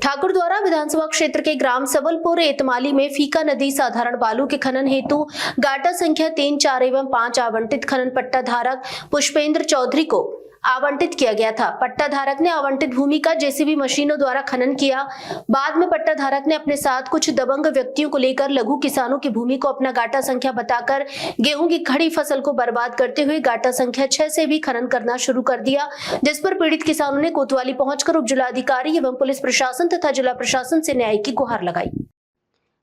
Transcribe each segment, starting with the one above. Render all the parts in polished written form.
ठाकुरद्वारा विधानसभा क्षेत्र के ग्राम सबलपुर एतमाली में फीका नदी साधारण बालू के खनन हेतु गाटा संख्या 3, 4 एवं 5 आवंटित खनन पट्टा धारक पुष्पेंद्र चौधरी को आवंटित किया गया था। पट्टा धारक ने आवंटित भूमि का जेसीबी मशीनों द्वारा खनन किया। बाद में पट्टा धारक ने अपने साथ कुछ दबंग व्यक्तियों को लेकर लघु किसानों की भूमि को अपना गाटा संख्या बताकर गेहूं की खड़ी फसल को बर्बाद करते हुए गाटा संख्या 6 से भी खनन करना शुरू कर दिया, जिस पर पीड़ित किसानों ने कोतवाली पहुंचकर उप जिलाधिकारी एवं पुलिस प्रशासन तथा जिला प्रशासन से न्याय की गुहार लगाई।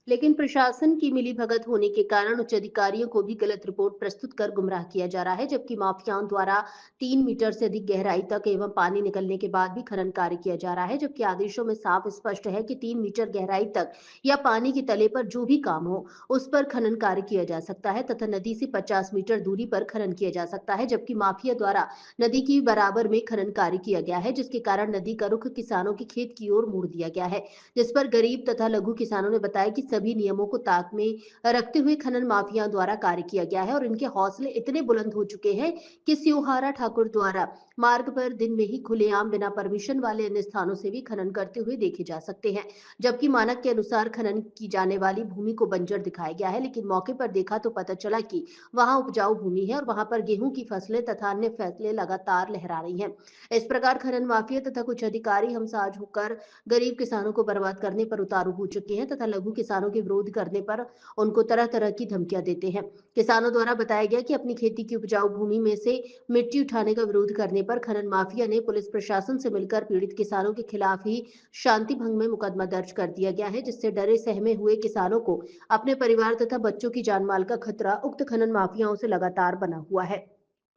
लेकिन प्रशासन की मिलीभगत होने के कारण उच्च अधिकारियों को भी गलत रिपोर्ट प्रस्तुत कर गुमराह किया जा रहा है, जबकि माफियाओं द्वारा 3 मीटर से अधिक गहराई तक एवं पानी निकलने के बाद भी खनन कार्य किया जा रहा है, जबकि आदेशों में साफ स्पष्ट है कि 3 मीटर गहराई तक या पानी के तले पर जो भी काम हो उस पर खनन कार्य किया जा सकता है तथा नदी से 50 मीटर दूरी पर खनन किया जा सकता है, जबकि माफिया द्वारा नदी की बराबर में खनन कार्य किया गया है, जिसके कारण नदी का रुख किसानों के खेत की ओर मोड़ दिया गया है, जिस पर गरीब तथा लघु किसानों ने बताया कि सभी नियमों को ताक में रखते हुए खनन माफिया द्वारा कार्य किया गया है और इनके हौसले इतने बुलंद हो चुके हैं कि सियोहारा ठाकुर द्वारा मार्ग पर दिन में ही खुलेआम बिना परमिशन वाले अन्य स्थानों से भी खनन करते हुए देखे जा सकते हैं, जबकि मानक के अनुसार खनन की जाने वाली भूमि को बंजर दिखाया गया है, लेकिन मौके पर देखा तो पता चला कि वहां उपजाऊ भूमि है और वहां पर गेहूं की फसलें तथा अन्य फसलें लगातार लहरा रही हैं। इस प्रकार खनन माफिया तथा कुछ अधिकारी हमसाज होकर गरीब किसानों को बर्बाद करने पर उतारू हो चुके हैं तथा लघु किसानों के विरोध करने पर उनको तरह तरह की धमकियां देते हैं। किसानों द्वारा बताया गया कि अपनी खेती की उपजाऊ भूमि में से मिट्टी उठाने का विरोध करने पर खनन माफिया ने पुलिस प्रशासन से मिलकर पीड़ित किसानों के खिलाफ ही शांति भंग में मुकदमा दर्ज कर दिया गया है, जिससे डरे सहमे हुए किसानों को अपने परिवार तथा बच्चों की जान माल का खतरा उक्त खनन माफियाओं से लगातार बना हुआ है।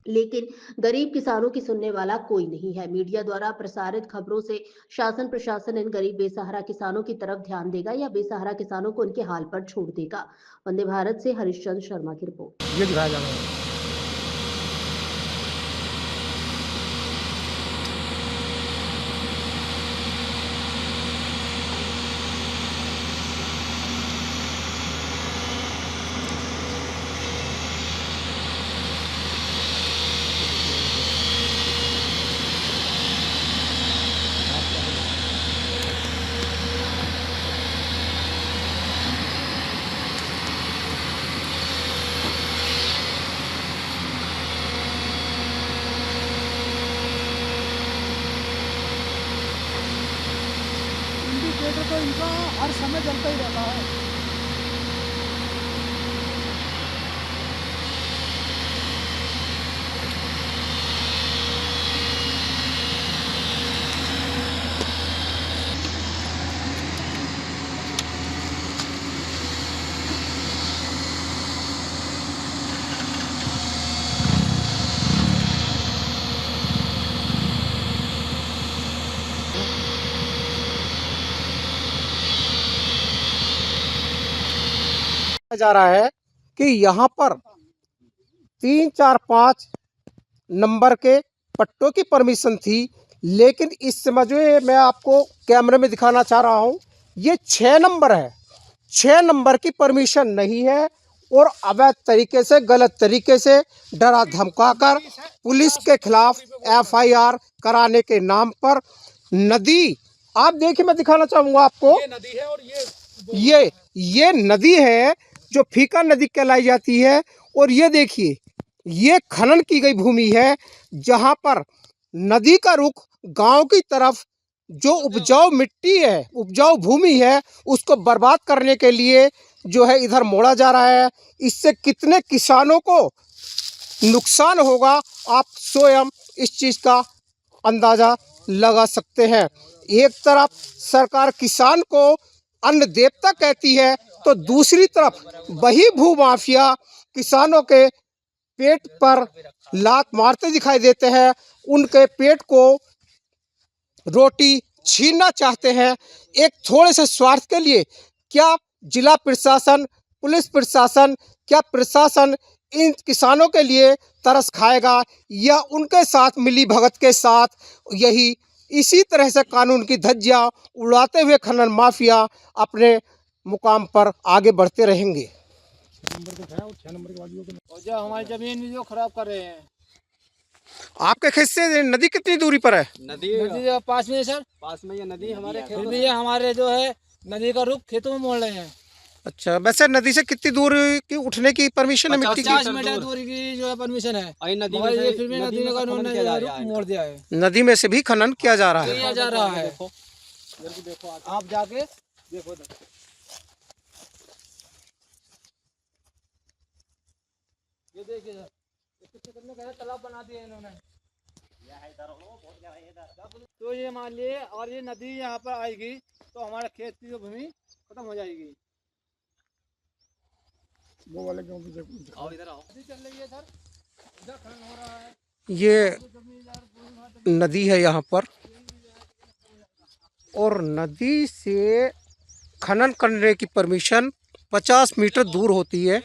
लेकिन गरीब किसानों की सुनने वाला कोई नहीं है। मीडिया द्वारा प्रसारित खबरों से शासन प्रशासन इन गरीब बेसहारा किसानों की तरफ ध्यान देगा या बेसहारा किसानों को उनके हाल पर छोड़ देगा। वंदे भारत से हरिश्चंद्र शर्मा की रिपोर्ट। ये दिखाया जा रहा है। इंडिकेटर तो इनका हर समय जलता ही रहता है। जा रहा है कि यहाँ पर 3, 4, 5 नंबर के पट्टों की परमिशन थी, लेकिन इस समय जो ये मैं आपको कैमरे में दिखाना चाह रहा हूँ, ये 6 नंबर है। 6 नंबर की परमिशन नहीं है और अवैध तरीके से, गलत तरीके से डरा धमकाकर पुलिस के खिलाफ FIR कराने के नाम पर नदी, आप देखिए, मैं दिखाना चाहूँगा आपको, ये नदी है और ये नदी है जो फीका नदी कहलाई जाती है। और ये देखिए, ये खनन की गई भूमि है जहां पर नदी का रुख गांव की तरफ जो उपजाऊ मिट्टी है, उपजाऊ भूमि है, उसको बर्बाद करने के लिए जो है इधर मोड़ा जा रहा है। इससे कितने किसानों को नुकसान होगा, आप स्वयं इस चीज़ का अंदाज़ा लगा सकते हैं। एक तरफ सरकार किसान को अन्न देवता कहती है, तो दूसरी तरफ वही भूमाफिया किसानों के पेट पर लात मारते दिखाई देते हैं, उनके पेट को रोटी छीनना चाहते हैं एक थोड़े से स्वार्थ के लिए। क्या जिला प्रशासन, पुलिस प्रशासन, क्या प्रशासन इन किसानों के लिए तरस खाएगा या उनके साथ मिली भगत के साथ यही इसी तरह से कानून की धज्जियां उड़ाते हुए खनन माफिया अपने मुकाम पर आगे बढ़ते रहेंगे। और जो हमारी जमीन जो खराब कर रहे हैं। आपके खेत से नदी कितनी दूरी पर है? नदी जो पास में है सर, पास में ये नदी हमारे फिर खेतों भी ये हमारे जो है नदी का रुख खेतों में मोड़ रहे हैं। अच्छा, वैसे नदी से कितनी दूर की उठने की परमिशन है मिट्टी की? 50 मीटर दूरी की जो है परमिशन है, और नदी मगर में ये से फिर भी नदी नदी में का से खनन उन्होंने किया जा रुख रहा है मोड़ दिया है, नदी में से भी खनन किया जा रहा है। किया जा रहा है। देखो देखो आप जाके देखो ये देखिए सर, इसके कितने गहरे तालाब बना दिए इन्होंने। तो ये मान लिए, और ये नदी यहाँ पर आएगी तो हमारे खेत की जो भूमि खत्म हो जाएगी। वो वाले क्यों आओ इधर आओ। नदी चल रही है सर, इधर खनन हो रहा है। ये नदी है यहाँ पर, और नदी से खनन करने की परमिशन 50 मीटर दूर होती है,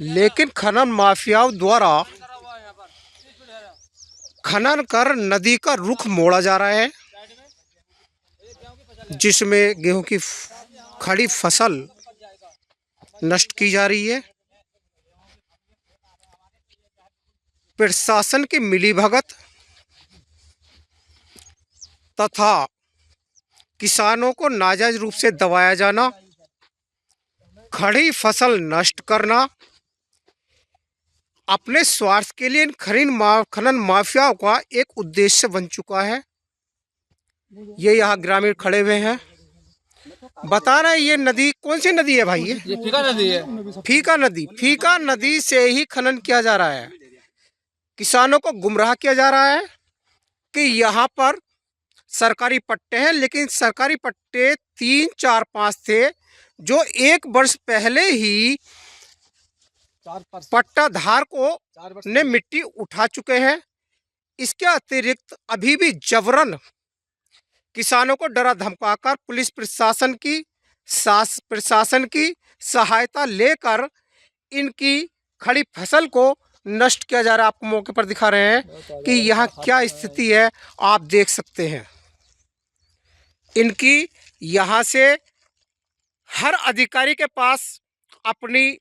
लेकिन खनन माफियाओं द्वारा खनन कर नदी का रुख मोड़ा जा रहा है, जिसमें गेहूं की खड़ी फसल नष्ट की जा रही है। प्रशासन की मिलीभगत तथा किसानों को नाजायज रूप से दबाया जाना, खड़ी फसल नष्ट करना अपने स्वार्थ के लिए इन खनन माफियाओं का एक उद्देश्य बन चुका है। ये यहाँ ग्रामीण खड़े हुए हैं, बता रहे हैं ये नदी कौन सी नदी है भाई? ये फीका नदी है। फीका नदी से ही खनन किया जा रहा है। किसानों को गुमराह किया जा रहा है कि यहाँ पर सरकारी पट्टे हैं, लेकिन सरकारी पट्टे 3, 4, 5 थे जो 1 वर्ष पहले ही पट्टाधार को ने मिट्टी उठा चुके हैं। इसके अतिरिक्त अभी भी जबरन किसानों को डरा धमकाकर पुलिस प्रशासन की सहायता लेकर इनकी खड़ी फसल को नष्ट किया जा रहा है। आपको मौके पर दिखा रहे हैं कि यहाँ क्या स्थिति है, आप देख सकते हैं। इनकी यहाँ से हर अधिकारी के पास अपनी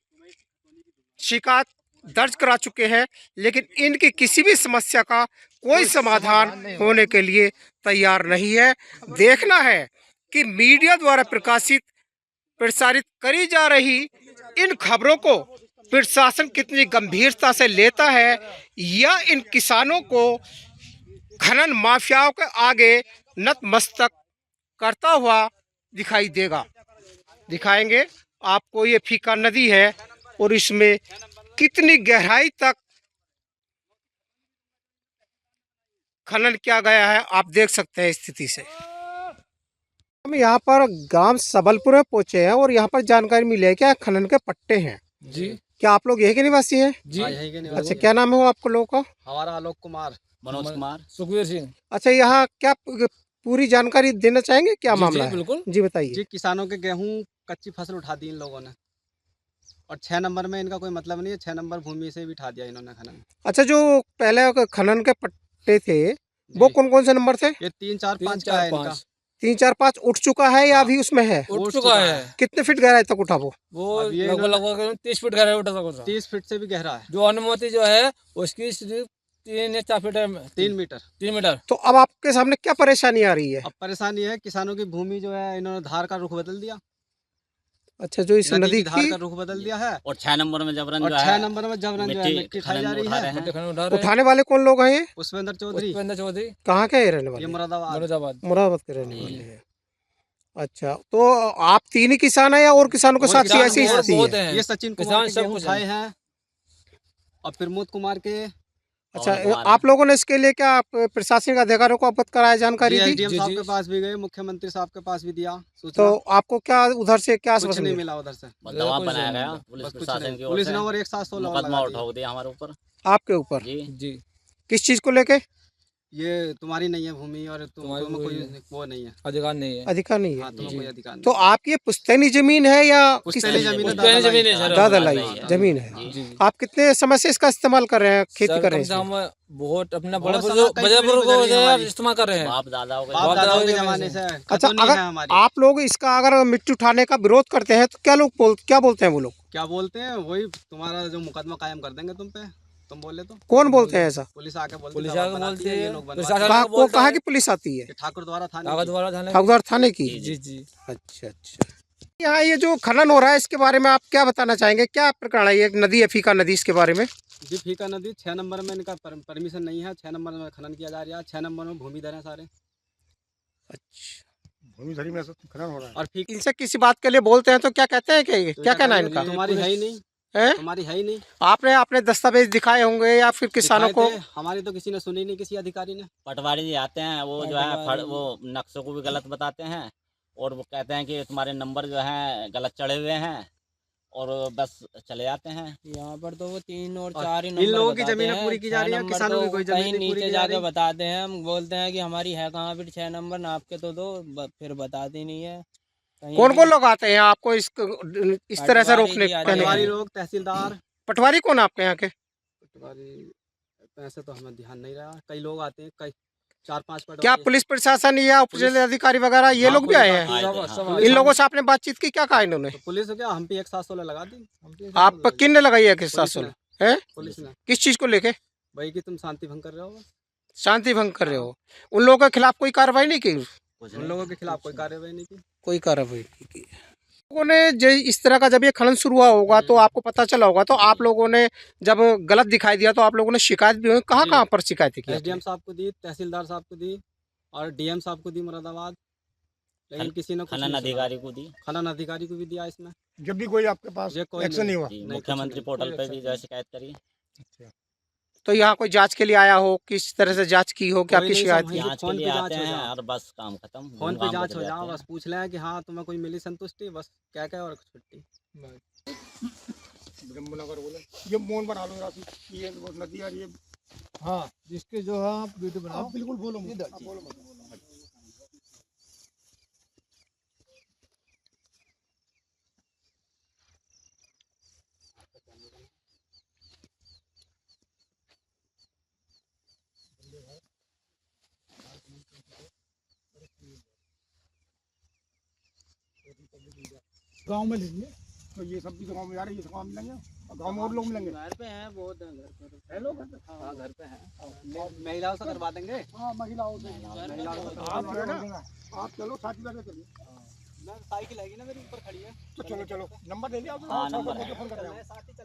शिकायत दर्ज करा चुके हैं, लेकिन इनकी किसी भी समस्या का कोई समाधान होने के लिए तैयार नहीं है। देखना है कि मीडिया द्वारा प्रसारित करी जा रही इन खबरों को प्रशासन कितनी गंभीरता से लेता है, या इन किसानों को खनन माफियाओं के आगे नतमस्तक करता हुआ दिखाई देगा। दिखाएंगे आपको। ये फीका नदी है और इसमें कितनी गहराई तक खनन किया गया है, आप देख सकते हैं स्थिति से। हम यहाँ पर गांव सबलपुर में पहुंचे हैं और यहाँ पर जानकारी मिली है क्या खनन के पट्टे हैं जी। क्या आप लोग यही के निवासी हैं? जी यही के निवासी। अच्छा, क्या नाम है वो आपको लोगों का? हमारा आलोक कुमार, मनोज कुमार, सुखवीर सिंह। अच्छा, यहाँ क्या पूरी जानकारी देना चाहेंगे? क्या मामला है? बिल्कुल जी बताइए। जी, किसानों के गेहूं कच्ची फसल उठा दी इन लोगों ने, और 6 नंबर में इनका कोई मतलब नहीं है। 6 नंबर भूमि से भी उठा दिया इन्होंने खनन। अच्छा, जो पहले खनन के पट्टे थे वो कौन कौन से नंबर थे? ये 3, 4, 5 का है इनका। 3, 4, 5 उठ चुका है या अभी उसमें है? उठ चुका है। कितने फीट गहराई तक उठा वो? वो ये लगभग 30 फीट गहरा उठा था। 30 फीट से भी गहरा है। जो अनुमति जो है उसकी सिर्फ 3 या 4 फीट है। 3 मीटर। 3 मीटर। तो अब आपके सामने क्या परेशानी आ रही है? अब परेशानी है, किसानों की भूमि जो है इन्होंने धार का रुख बदल दिया। अच्छा, जो इस नदी की धार की का रुख बदल दिया है, और 6 नंबर में जबरन और जो 6 है नंबर में जबरन जो है मिट्टी खाई जा रही है। मट्टी खनन उठा रहे हैं। उठाने वाले कौन लोग हैं? ये पुष्पेंद्र चौधरी, पुष्पेंद्र चौधरी, कहाँ के रहने ये वाले? मुरादाबाद। मुरादाबाद। मुरादाबाद के रहने वाले हैं। अच्छा, तो आप 3 ही किसान हैं या और किसानों के और साथ किसान ऐसी बहुत स्थिति बहुत है? हैं। ये सचिन किसान कुमार के सब गेहूं कुछ खाए हैं, और प्रमोद कुमार के। अच्छा, और आप लोगों ने इसके लिए क्या प्रशासनिक अधिकारियों को अवगत कराया, जानकारी दी? एसडीएम जी, साहब जी। के पास भी गए, मुख्यमंत्री साहब के पास भी दिया तो सूचना। आपको क्या उधर से क्या कुछ आश्वासन नहीं मिला? मिला उधर से। दबाव बनाया गया पुलिस बस कुछ प्रशासन नहीं। की ओर पुलिस से ने और 116 मुकदमा लगा उठा दिया हमारे ऊपर। आपके ऊपर? जी जी। किस चीज को लेके? ये तुम्हारी नहीं है भूमि, और तुम्हारी तुम्हें कोई कोई वो नहीं है। अधिकार नहीं है। अधिकार नहीं हाँ, है? तुम्हें कोई अधिकार तो नहीं। आपकी ये पुश्तैनी जमीन है या किस पुश्तैनी तरह? जमीन है, पुश्तैनी जमीन है सर। दादा लाई लाई है। जमीन है। जी। जी। आप कितने समय से इसका इस्तेमाल कर रहे हैं, खेती सर, कर रहे कम से हैं? कम बहुत अपना बहुत बड़े समय, बुजुर्ग कई बड़े पीढ़ी बुजुर्ग गुजरी है हमारी। इस्तेमाल कर रहे हैं। बाप दादाओं के बाप दादाओं के जमाने से अच्छा, खतौनी अगर है हमारी। आप लोग इसका अगर मिट्टी उठाने का विरोध करते हैं तो क्या बोलते हैं वो लोग? क्या बोलते हैं, वही तुम्हारा जो मुकदमा कायम कर देंगे तुम पे। तुम बोले तो कौन बोलते हैं ऐसा? पुलिस आके बोलती पुलिस है, आके बनाती बोलती है, ये है, लोग पुलिस बनवाते आके हैं। कहाँ की पुलिस आती है? ये ठाकुर द्वारा थाने कागज की। वाला थाने ठाकुरद्वार थाने की? जी जी। अच्छा अच्छा। यहाँ ये जो खनन हो रहा है इसके बारे में आप क्या बताना चाहेंगे? क्या प्रकरण है? ये एक नदी है फीका नदी, इसके बारे में? जी फीका नदी 6 नंबर में इनका परमिशन नहीं है। 6 नंबर में खनन किया जा रहा है। 6 नंबर में भूमिधर है सारे। अच्छा, भूमिधरी में सब खनन हो रहा है। और फीक इनसे किसी बात के लिए बोलते हैं तो क्या कहते हैं कि तो क्या कहना है कहेंगे, इनका? तुम्हारी है ही नहीं, है? तुम्हारी है ही नहीं। आपने अपने दस्तावेज दिखाए होंगे या फिर किसानों को? दिखाए थे, हमारी तो किसी ने सुनी नहीं, किसी अधिकारी ने। पटवारी जी आते हैं, वो जो है वो नक्शों को भी गलत बताते हैं और वो कहते हैं कि तुम्हारे नंबर जो हैं गलत चढ़े हुए हैं और बस चले जाते हैं। यहाँ पर तो वो 3 और और 4 ही इन नंबर लोगों की बताते जमीनें हैं। पूरी की जा 6 रही है, नंबर किसानों की तो कोई जमीन कहीं नहीं पूरी नीचे की जा जाके रही। बताते हैं, हम बोलते हैं कि हमारी है कहाँ, फिर 6 नंबर नाप के तो दो, फिर बताते नहीं है। कहीं कौन भी कौन लोग आते हैं आपको इस तरह से पटवारी रोकने जी आते कहने के पटवारी लिए? लोग, तहसीलदार। पटवारी कौन आपके यहाँ के? पटवारी ऐसे तो हमें ध्यान नहीं रहा। कई लोग आते हैं, कई 4-5 क्या पटवारी। पुलिस प्रशासन या उप जिलाधिकारी वगैरह ये हाँ, लोग भी पुलिस आए आती हैं? है। आए थे, सब- हाँ। इन लोगों से आपने बातचीत की? क्या कहा इन्होंने? तो पुलिस क्या, हम पे 1-700 लगा दी। हम पे 1-700 आप लगा दी। किन ने लगाई है किस पुलिस शासन ने। है? पुलिस ने किस चीज को लेके? भाई कि तुम शांति भंग कर रहे हो बस। शांति भंग कर रहे हो? उन लोगों के खिलाफ कोई कार्रवाई नहीं की? कुछ उन नहीं। लोगों के खिलाफ कोई कार्रवाई नहीं की। कोई कार्रवाई नहीं की। लोगों ने इस तरह का जब ये खनन शुरू हुआ होगा तो आपको पता चला होगा, तो आप लोगों ने जब गलत दिखाई दिया तो आप लोगों ने शिकायत भी हुई? कहाँ जी। कहाँ पर शिकायतें की एसडीएम आपने? साहब को दी, तहसीलदार साहब को दी और डीएम साहब को दी मुरादाबाद, लेकिन किसी ने कुछ खनन नहीं सुना। अधिकारी को दी। खनन अधिकारी को भी दिया इसमें। जब भी कोई आपके पास ये कोई एक्शन नहीं हुआ। जी, नहीं, कुछ मुख्यमंत्री नहीं, पोर्टल कोई पे एक्शन भी नहीं। जो है शिकायत करी। तो यहाँ कोई जांच के लिए आया हो? किस तरह से जांच की हो? क्या कोई आपकी नहीं, शिकायत सब की? वहीं जांच के फोन लिए पे आते जांच हो हैं जाओ। और बस काम खत्म। फोन पे काम जांच चले हो जाओ, जाते बस हैं। पूछ लें कि हाँ तुम्हें कोई मिली संतुष्टि, बस क्या क्या और छुट्टी। ब्रह्मनगर बोले ये मोन बना लो राशि, ये वो नदी आ रही है। हाँ, जिसके जो है आप वीडियो बनाओ। आप बिल्कुल बोलो मत, आप बोलो मत। गांव में लेंगे तो ये सब भी तो गांव में आ रही है, गांव में मिलेंगे और गांव में और लोग मिलेंगे। घर पे हैं, बहुत हैं घर पे। है लोग? हाँ घर पे है, महिलाओं से करवा देंगे। हाँ महिलाओं से। आप जो है ना, आप चलो साथ में चलिए। साइकिल है ना मेरी ऊपर खड़ी है। तो चलो चलो, नंबर ले लिया आपने? हाँ, नंबर मुझे है। फोन कर रहे हैं।